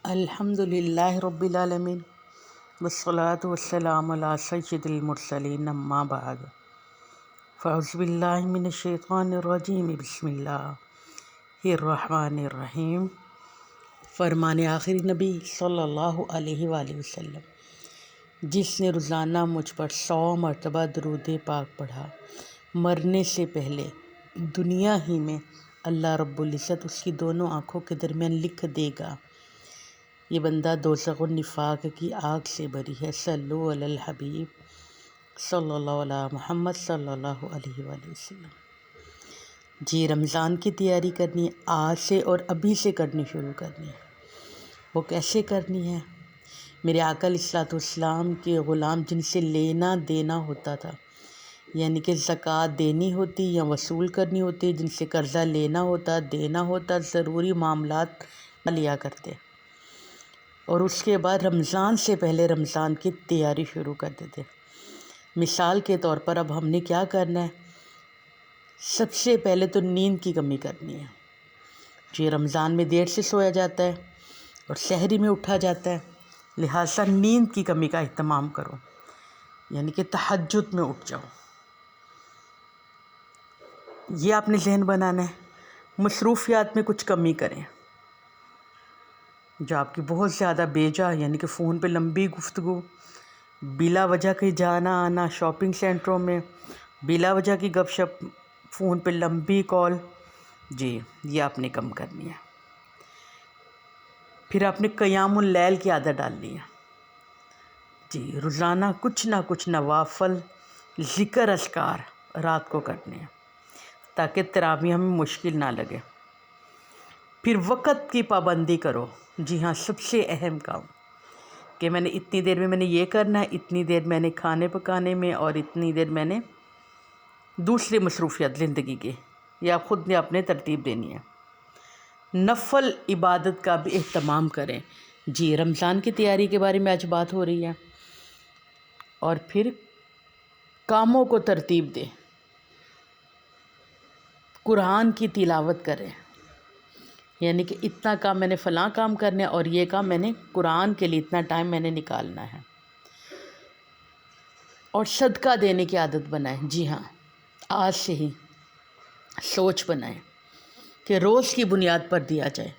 الحمد للہ رب العالمین والصلاة والسلام علی سید المرسلین اما بعد فاعوذ باللہ من الشیطان الرجیم بسم اللہ الرحمن الرحیم۔ فرمان آخری نبی صلی اللہ علیہ وآلہ وسلم، جس نے روزانہ مجھ پر 100 مرتبہ درود پاک پڑھا، مرنے سے پہلے دنیا ہی میں اللہ رب العزت اس کی دونوں آنکھوں کے درمیان لکھ دے گا، یہ بندہ دوزخ و نفاق کی آگ سے بری ہے۔ صلو علی الحبیب صلی اللہ علیہ محمد صلی اللہ علیہ وآلہ وسلم۔ جی، رمضان کی تیاری کرنی ہے، آج سے اور ابھی سے کرنی شروع کرنی ہے۔ وہ کیسے کرنی ہے؟ میرے آقا علیہ الصلوۃ والسلام کے غلام جن سے لینا دینا ہوتا تھا، یعنی کہ زکوٰۃ دینی ہوتی یا وصول کرنی ہوتی، جن سے قرضہ لینا ہوتا دینا ہوتا، ضروری معاملات نہ لیا کرتے، اور اس کے بعد رمضان سے پہلے رمضان کی تیاری شروع کر دیتے۔ مثال کے طور پر اب ہم نے کیا کرنا ہے؟ سب سے پہلے تو نیند کی کمی کرنی ہے۔ جی، رمضان میں دیر سے سویا جاتا ہے اور سحری میں اٹھا جاتا ہے، لہٰذا نیند کی کمی کا اہتمام کرو، یعنی کہ تہجد میں اٹھ جاؤ۔ یہ آپ نے ذہن بنانا ہے۔ مصروفیات میں کچھ کمی کریں، جو آپ کی بہت زیادہ بیجا، یعنی کہ فون پہ لمبی گفتگو، بلا وجہ کہیں جانا آنا، شاپنگ سینٹروں میں بلا وجہ کی گپ شپ، فون پہ لمبی کال، جی یہ آپ نے کم کرنی ہے۔ پھر آپ نے قیام اللیل کی عادت ڈالنی ہے۔ جی، روزانہ کچھ نہ کچھ نوافل ذکر اذکار رات کو کرنے ہیں، تاکہ تراویح میں مشکل نہ لگے۔ پھر وقت کی پابندی کرو۔ جی ہاں، سب سے اہم کام کہ میں نے اتنی دیر میں یہ کرنا ہے، اتنی دیر میں نے کھانے پکانے میں، اور اتنی دیر میں نے دوسری مصروفیات زندگی کے، یہ آپ خود نے اپنے ترتیب دینی ہے۔ نفل عبادت کا بھی اہتمام کریں۔ جی، رمضان کی تیاری کے بارے میں آج بات ہو رہی ہے۔ اور پھر کاموں کو ترتیب دیں، قرآن کی تلاوت کریں، یعنی کہ اتنا کام میں نے فلاں کام کرنا ہے، اور یہ کام میں نے قرآن کے لیے اتنا ٹائم میں نے نکالنا ہے۔ اور صدقہ دینے کی عادت بنائیں۔ جی ہاں، آج سے ہی سوچ بنائیں کہ روز کی بنیاد پر دیا جائے۔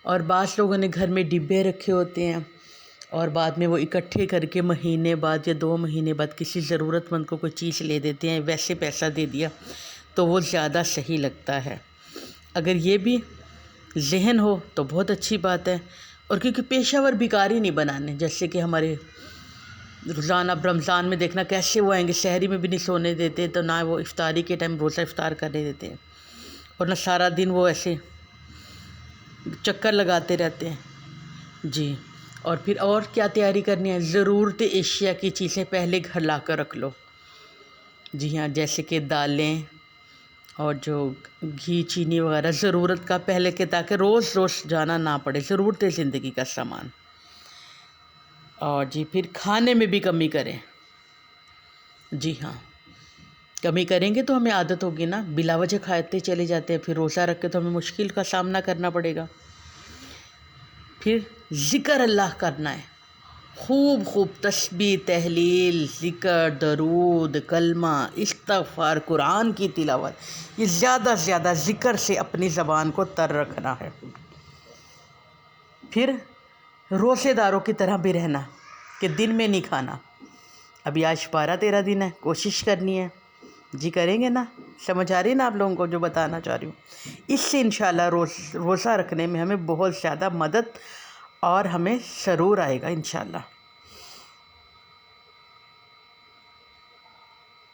اور بعض لوگوں نے گھر میں ڈبے رکھے ہوتے ہیں، اور بعد میں وہ اکٹھے کر کے مہینے بعد یا 2 مہینے بعد کسی ضرورت مند کو کوئی چیز لے دیتے ہیں، ویسے پیسہ دے دیا تو وہ زیادہ صحیح لگتا ہے۔ اگر یہ بھی ذہن ہو تو بہت اچھی بات ہے۔ اور کیونکہ پیشہ ور بھکاری نہیں بنانے، جیسے کہ ہمارے روزانہ رمضان میں دیکھنا کیسے وہ آئیں گے، سحری میں بھی نہیں سونے دیتے، تو نہ وہ افطاری کے ٹائم روزہ افطار کرنے دیتے ہیں، اور نہ سارا دن وہ ایسے چکر لگاتے رہتے ہیں۔ جی، اور پھر اور کیا تیاری کرنی ہے؟ ضرورت اشیاء کی چیزیں پہلے گھر لا کر رکھ لو۔ جی ہاں، جیسے کہ دالیں اور جو گھی چینی وغیرہ ضرورت کا پہلے کے، تاکہ روز روز جانا نہ پڑے، ضرورت زندگی کا سامان۔ اور جی پھر کھانے میں بھی کمی کریں۔ جی ہاں، کمی کریں گے تو ہمیں عادت ہوگی نا، بلا وجہ کھاتے چلے جاتے ہیں، پھر روزہ رکھ کے تو ہمیں مشکل کا سامنا کرنا پڑے گا۔ پھر ذکر اللہ کرنا ہے، خوب خوب تسبیح، تحلیل، ذکر، درود، کلمہ، استغفار، قرآن کی تلاوت، یہ زیادہ سے زیادہ ذکر سے اپنی زبان کو تر رکھنا ہے۔ پھر روزے داروں کی طرح بھی رہنا کہ دن میں نہیں کھانا۔ ابھی آج 12-13 دن ہے، کوشش کرنی ہے۔ جی کریں گے نا؟ سمجھ آ رہی ہے نا آپ لوگوں کو جو بتانا چاہ رہی ہوں؟ اس سے انشاءاللہ روزہ رکھنے میں ہمیں بہت زیادہ مدد اور ہمیں سرور آئے گا انشاءاللہ۔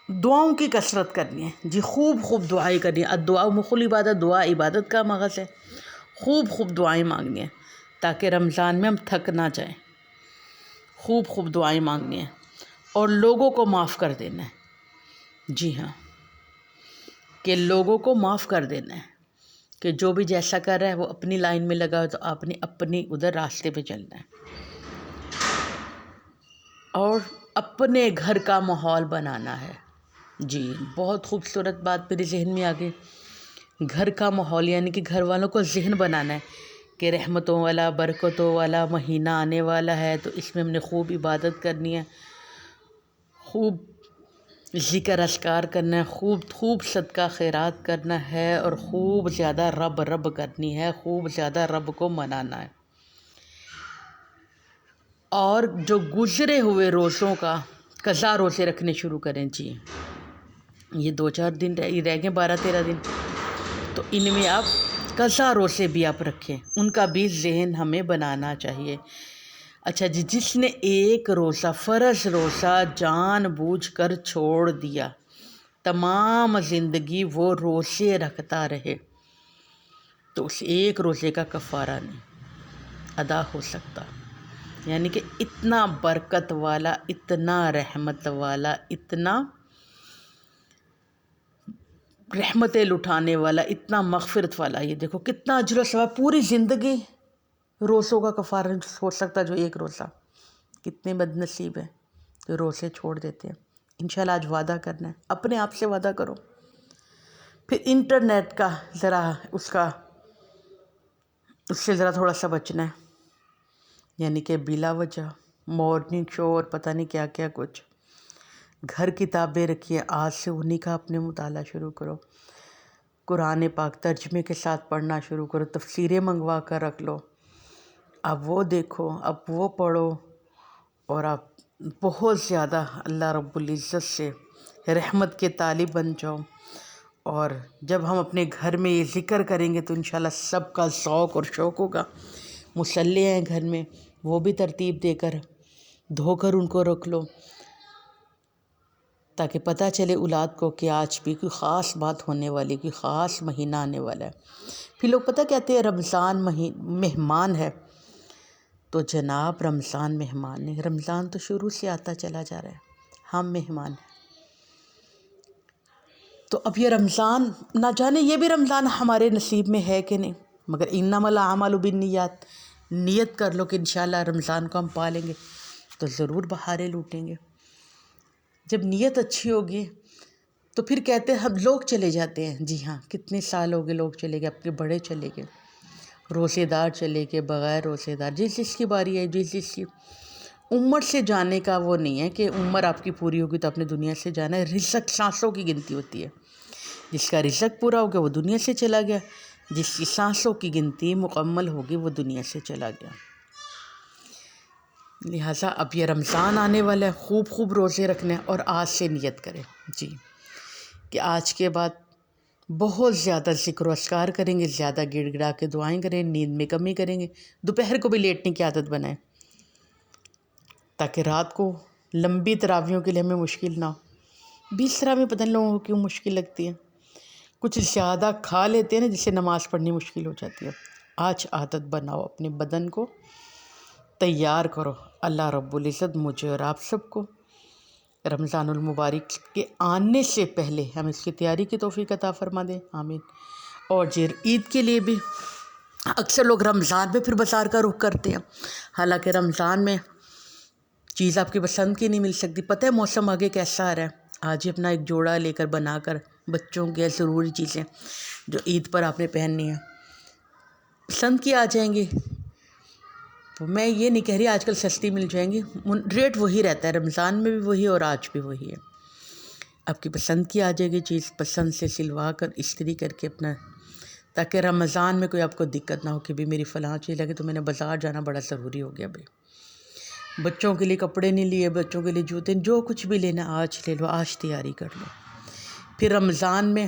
دعاؤں کی کثرت کرنی ہے۔ جی، خوب خوب دعائیں کرنی ہے۔ الدعاء مخ العبادت، دعا عبادت کا مغز ہے۔ خوب خوب دعائیں مانگنی ہیں تاکہ رمضان میں ہم تھک نہ جائیں۔ خوب خوب دعائیں مانگنی ہیں اور لوگوں کو معاف کر دینا ہے۔ جی ہاں، کہ لوگوں کو معاف کر دینا ہے، کہ جو بھی جیسا کر رہا ہے وہ اپنی لائن میں لگا ہو، تو آپ نے اپنی ادھر راستے پہ چلنا ہے۔ اور اپنے گھر کا ماحول بنانا ہے۔ جی، بہت خوبصورت بات میرے ذہن میں آ گئی۔ گھر کا ماحول، یعنی کہ گھر والوں کو ذہن بنانا ہے کہ رحمتوں والا برکتوں والا مہینہ آنے والا ہے، تو اس میں ہم نے خوب عبادت کرنی ہے، خوب ذکر اذکار کرنا ہے، خوب صدقہ خیرات کرنا ہے، اور خوب زیادہ رب کرنی ہے، خوب زیادہ رب کو منانا ہے۔ اور جو گزرے ہوئے روزوں کا قضا روزے رکھنے شروع کریں۔ جی یہ 2-4 دن رہ گئے، 12-13 دن، تو ان میں آپ قضا روزے بھی آپ رکھیں، ان کا بھی ذہن ہمیں بنانا چاہیے۔ اچھا جی، جس نے ایک روزہ فرض روزہ جان بوجھ کر چھوڑ دیا، تمام زندگی وہ روزے رکھتا رہے، تو اس ایک روزے کا کفارہ نہیں ادا ہو سکتا۔ یعنی کہ اتنا برکت والا، اتنا رحمت والا، اتنا رحمتیں لٹھانے والا، اتنا مغفرت والا، یہ دیکھو کتنا اجر و ثواب، پوری زندگی روزوں کا کفارہ نہیں ہو سکتا جو ایک روزہ۔ کتنے بد نصیب ہیں جو روزے چھوڑ دیتے ہیں۔ انشاءاللہ آج وعدہ کرنا ہے، اپنے آپ سے وعدہ کرو۔ پھر انٹرنیٹ کا ذرا اس سے ذرا تھوڑا سا بچنا ہے، یعنی کہ بلا وجہ مارننگ شو اور پتہ نہیں کیا کیا کچھ۔ گھر کتابیں رکھیے، آج سے انہی کا اپنے مطالعہ شروع کرو، قرآن پاک ترجمے کے ساتھ پڑھنا شروع کرو، تفسیریں منگوا کر رکھ لو، اب وہ دیکھو، اب وہ پڑھو، اور آپ بہت زیادہ اللہ رب العزت سے رحمت کے طالب بن جاؤ۔ اور جب ہم اپنے گھر میں یہ ذکر کریں گے تو انشاءاللہ سب کا ذوق اور شوق ہوگا۔ مصلی ہیں گھر میں، وہ بھی ترتیب دے کر دھو کر ان کو رکھ لو، تاکہ پتہ چلے اولاد کو کہ آج بھی کوئی خاص بات ہونے والی، کوئی خاص مہینہ آنے والا ہے۔ پھر لوگ پتہ کہتے ہیں رمضان مہمان ہے، تو جناب رمضان مہمان ہے، رمضان تو شروع سے آتا چلا جا رہا ہے، ہم مہمان ہیں۔ تو اب یہ رمضان، نہ جانے یہ بھی رمضان ہمارے نصیب میں ہے کہ نہیں، مگر انما الاعمال بالنیات، نیت کر لو کہ انشاءاللہ رمضان کو ہم پالیں گے تو ضرور بہاریں لوٹیں گے۔ جب نیت اچھی ہوگی تو پھر کہتے ہیں ہم لوگ چلے جاتے ہیں، جی ہاں کتنے سال ہو گئے لوگ چلے گئے، اپنے بڑے چلے گئے، روزے دار چلے گئے، بغیر روزے دار، جس کی باری ہے، جس کی عمر سے جانے کا وہ نہیں ہے کہ عمر آپ کی پوری ہوگی تو اپنے دنیا سے جانا ہے۔ رزق سانسوں کی گنتی ہوتی ہے، جس کا رزق پورا ہو گیا وہ دنیا سے چلا گیا، جس کی سانسوں کی گنتی مکمل ہوگی وہ دنیا سے چلا گیا۔ لہٰذا اب یہ رمضان آنے والا ہے، خوب روزے رکھنے، اور آج سے نیت کریں جی کہ آج کے بعد بہت زیادہ ذکر و اذکار کریں گے، زیادہ گڑ گڑا کے دعائیں کریں، نیند میں کمی کریں گے، دوپہر کو بھی لیٹنے کی عادت بنائیں تاکہ رات کو لمبی تراویحوں کے لیے ہمیں مشکل نہ ہو۔ 20 تراویح پتہ نہیں لوگوں کو کیوں مشکل لگتی ہے، کچھ زیادہ کھا لیتے ہیں نا جس سے نماز پڑھنی مشکل ہو جاتی ہے۔ آج عادت بناؤ، اپنے بدن کو تیار کرو۔ اللہ رب العزت مجھے اور آپ سب کو رمضان المبارک کے آنے سے پہلے ہم اس کی تیاری کی توفیق عطا فرما دیں، آمین۔ اور جی عید کے لیے بھی اکثر لوگ رمضان میں پھر بازار کا رخ کرتے ہیں، حالانکہ رمضان میں چیز آپ کی پسند کی نہیں مل سکتی۔ پتہ ہے موسم آگے کیسا آ رہا ہے، آج ہی اپنا ایک جوڑا لے کر بنا کر بچوں کے ضروری چیزیں جو عید پر آپ نے پہننی ہیں پسند کی آ جائیں گی۔ میں یہ نہیں کہہ رہی آج کل سستی مل جائیں گی، ریٹ وہی رہتا ہے، رمضان میں بھی وہی اور آج بھی وہی ہے۔ آپ کی پسند کی آ جائے گی چیز، پسند سے سلوا کر استری کر کے اپنا، تاکہ رمضان میں کوئی آپ کو دقت نہ ہو کہ بھی میری فلاں چیز لگے تو میں نے بازار جانا بڑا ضروری ہو گیا۔ بھائی بچوں کے لیے کپڑے نہیں لیے، بچوں کے لیے جوتے، جو کچھ بھی لینا آج لے لو، آج تیاری کر لو۔ پھر رمضان میں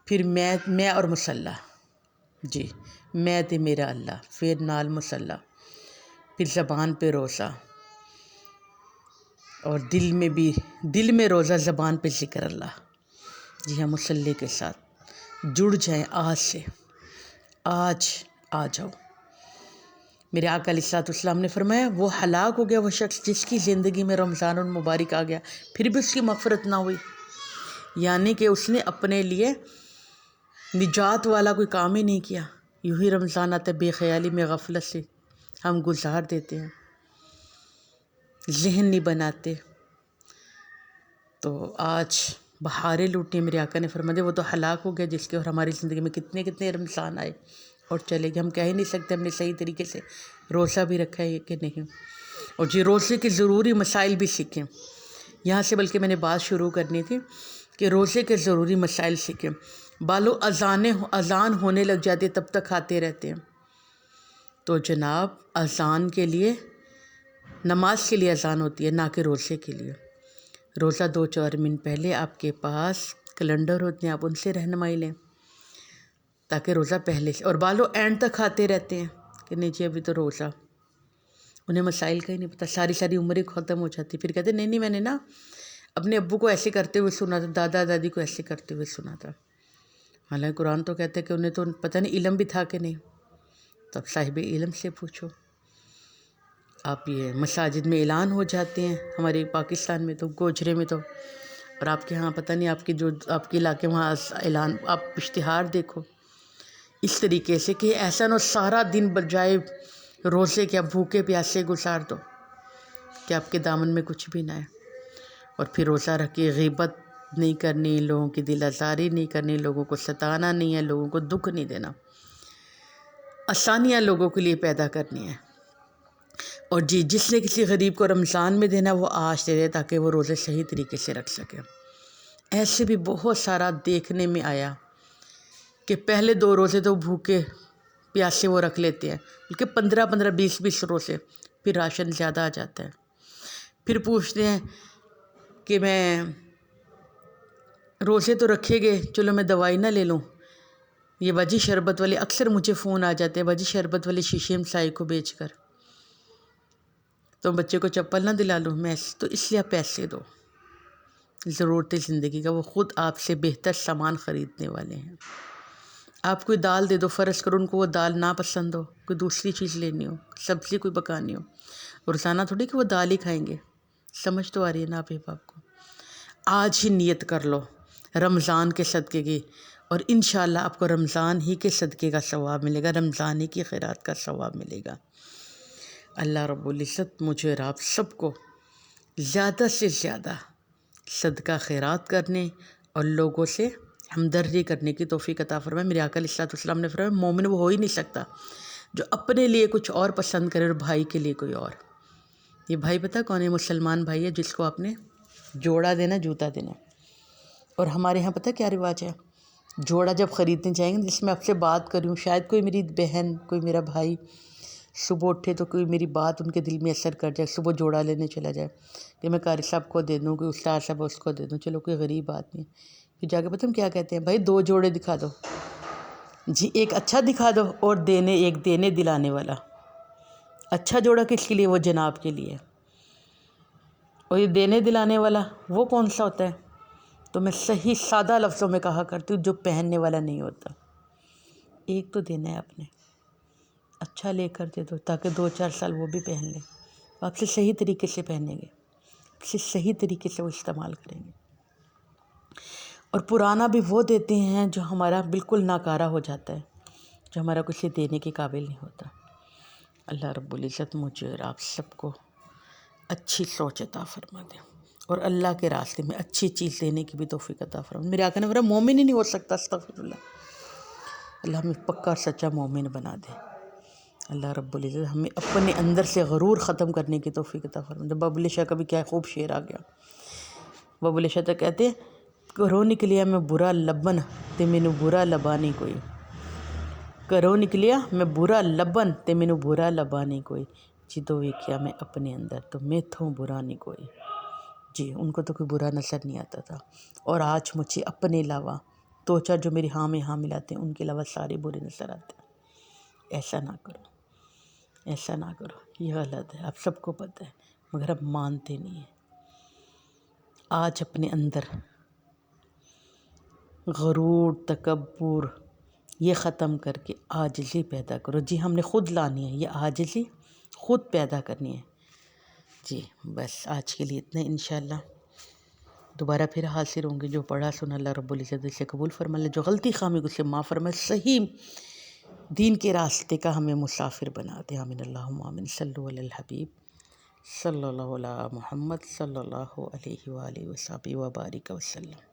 پھر میں اور مصلی، جی میں تے میرا اللہ، پھر نال مصلی، پھر زبان پہ روزہ، اور دل میں روزہ، زبان پہ ذکر اللہ۔ جی ہاں مصلی کے ساتھ جڑ جائیں آج سے، آج آ جاؤ۔ میرے آقا علیہ السلام نے فرمایا وہ ہلاک ہو گیا وہ شخص جس کی زندگی میں رمضان المبارک آ گیا پھر بھی اس کی مغفرت نہ ہوئی، یعنی کہ اس نے اپنے لیے نجات والا کوئی کام ہی نہیں کیا۔ یوں ہی رمضان آتا ہے، بے خیالی میں غفلت سے ہم گزار دیتے ہیں، ذہن نہیں بناتے۔ تو آج بہاریں لوٹیں، میرے آقا نے فرما دیا وہ تو ہلاک ہو گیا جس کے، اور ہماری زندگی میں کتنے رمضان آئے، اور چلے گئے. ہم کہہ ہی نہیں سکتے ہم نے صحیح طریقے سے روزہ بھی رکھا ہے کہ نہیں. اور جی روزے کے ضروری مسائل بھی سیکھیں. یہاں سے بلکہ میں نے بات شروع کرنی تھی کہ روزے کے ضروری مسائل سیکھیں. بالو اذان ہونے لگ جاتی ہے تب تک کھاتے رہتے ہیں. تو جناب اذان کے لیے، نماز کے لیے اذان ہوتی ہے، نہ کہ روزے کے لیے. روزہ 2-4 منٹ پہلے آپ کے پاس کیلنڈر ہوتے ہیں، آپ ان سے رہنمائی لیں تاکہ روزہ پہلے سے. اور بالو اینڈ تک کھاتے رہتے ہیں کہ نہیں جی ابھی تو روزہ. انہیں مسائل کا ہی نہیں پتہ، ساری عمریں ختم ہو جاتی. پھر کہتے نہیں میں نے نا اپنے ابو کو ایسے کرتے ہوئے سنا تھا، دادا دادی کو ایسے کرتے ہوئے سنا تھا. حالانکہ قرآن تو کہتا ہے کہ انہیں تو پتہ نہیں علم بھی تھا کہ نہیں. تو اب صاحب علم سے پوچھو. آپ یہ مساجد میں اعلان ہو جاتے ہیں ہمارے پاکستان میں تو، گوجرے میں تو، اور آپ کے ہاں پتہ نہیں آپ کے علاقے وہاں اعلان، آپ اشتہار دیکھو اس طریقے سے کہ ایسا نہ سارا دن بجائے روزے کے آپ بھوکے پیاسے گزار دو کہ آپ کے دامن میں کچھ بھی نہ ہے. اور پھر روزہ رکھ کے غیبت نہیں کرنی، لوگوں کی دل آزاری نہیں کرنی، لوگوں کو ستانا نہیں ہے، لوگوں کو دکھ نہیں دینا، آسانیاں لوگوں کے لیے پیدا کرنی ہے. اور جی جس نے کسی غریب کو رمضان میں دینا وہ آج دے دے تاکہ وہ روزے صحیح طریقے سے رکھ سکے. ایسے بھی بہت سارا دیکھنے میں آیا کہ پہلے 2 روزے تو بھوکے پیاسے وہ رکھ لیتے ہیں، بلکہ 15 20 روزے، پھر راشن زیادہ آ جاتا ہے. پھر پوچھتے ہیں کہ میں روزے تو رکھے گئے، چلو میں دوائی نہ لے لوں. یہ وجی شربت والے اکثر مجھے فون آ جاتے ہیں، وجی شربت والے شیشے مسائی کو بیچ کر تو بچے کو چپل نہ دلا لوں میں، تو اس لیے آپ پیسے دو. ضرورت زندگی کا وہ خود آپ سے بہتر سامان خریدنے والے ہیں. آپ کوئی دال دے دو، فرض کرو ان کو وہ دال نہ پسند ہو، کوئی دوسری چیز لینی ہو، سبزی کوئی پکانی ہو، روزانہ تھوڑی کہ وہ دال ہی کھائیں گے. سمجھ تو آ رہی ہے نا آپ کو. آج ہی نیت کر لو رمضان کے صدقے کی، اور انشاءاللہ آپ کو رمضان ہی کے صدقے کا ثواب ملے گا، رمضان ہی کی خیرات کا ثواب ملے گا. اللہ رب العزت مجھے اور آپ سب کو زیادہ سے زیادہ صدقہ خیرات کرنے اور لوگوں سے ہمدردی کرنے کی توفیق عطا فرمائے. میرے آقا علیہ السلام نے فرمایا مومن وہ ہو ہی نہیں سکتا جو اپنے لیے کچھ اور پسند کرے اور بھائی کے لیے کوئی اور. یہ بھائی پتہ کون ہے؟ مسلمان بھائی ہے جس کو آپ نے جوڑا دینا، جوتا دینا. اور ہمارے ہاں پتہ کیا رواج ہے؟ جوڑا جب خریدنے جائیں گے، جس میں آپ سے بات کر رہی ہوں، شاید کوئی میری بہن، کوئی میرا بھائی صبح اٹھے تو کوئی میری بات ان کے دل میں اثر کر جائے، صبح جوڑا لینے چلا جائے کہ میں قاری صاحب کو دے دوں، کوئی استاد صاحب اس کو دے دوں، چلو کوئی غریب آدمی. پھر جا کے پتہ ہم کیا کہتے ہیں؟ بھائی 2 جوڑے دکھا دو جی، ایک اچھا دکھا دو اور ایک دینے دلانے والا. اچھا جوڑا کس کے لیے؟ وہ جناب کے لیے. اور یہ دینے دلانے والا وہ کون سا ہوتا ہے؟ تو میں صحیح سادہ لفظوں میں کہا کرتی ہوں جو پہننے والا نہیں ہوتا. ایک تو دینا ہے آپ نے، اچھا لے کر دے دو تاکہ 2-4 سال وہ بھی پہن لیں، آپ سے صحیح طریقے سے پہنیں گے، آپ سے صحیح طریقے سے وہ استعمال کریں گے. اور پرانا بھی وہ دیتے ہیں جو ہمارا بالکل ناکارہ ہو جاتا ہے، جو ہمارا کچھ دینے کے قابل نہیں ہوتا. اللہ رب العزت مجھے اور آپ سب کو اچھی سوچ عطا فرما دے اور اللہ کے راستے میں اچھی چیز دینے کی بھی توفیق عطا فرما. میرے آقا نے فرمایا مومن ہی نہیں ہو سکتا، استغفر اللہ. اللہ ہمیں پکا سچا مومن بنا دے. اللہ رب العزت ہمیں اپنے اندر سے غرور ختم کرنے کی توفیق عطا فرما دے. ببل شاہ کا بھی کیا خوب شعر آ گیا. ببل شاہ تو کہتے ہیں کرو نکلیا میں برا لبن تے مینوں برا لبا نہیں کوئی. کرو نکلیا میں برا لبن تے مینوں برا لبا نہیں کوئی. جدو ویکھیا میں اپنے اندر تو میتھوں برا نہیں کوئی. جی ان کو تو کوئی برا نظر نہیں آتا تھا. اور آج مجھے اپنے علاوہ 2-4 جو میری ہاں میں ہاں ملاتے ہیں ان کے علاوہ سارے برے نظر آتے ہیں. ایسا نہ کرو، ایسا نہ کرو، یہ غلط ہے، آپ سب کو پتہ ہے مگر آپ مانتے نہیں ہیں. آج اپنے اندر غرور، تکبر یہ ختم کر کے عاجزی پیدا کرو. جی ہم نے خود لانی ہے، یہ عاجزی خود پیدا کرنی ہے. جی بس آج کے لیے اتنا. انشاءاللہ دوبارہ پھر حاضر ہوں گے. جو پڑھا سنا اللہ رب العزت سے قبول فرما لے، جو غلطی خامی اسے معاف فرمائے، صحیح دین کے راستے کا ہمیں مسافر بنا دے. آمین اللہم آمین. صلو علی الحبیب صلی اللہ علی محمد صلی اللہ علیہ وآلہ وصحبہ وبارک وسلم.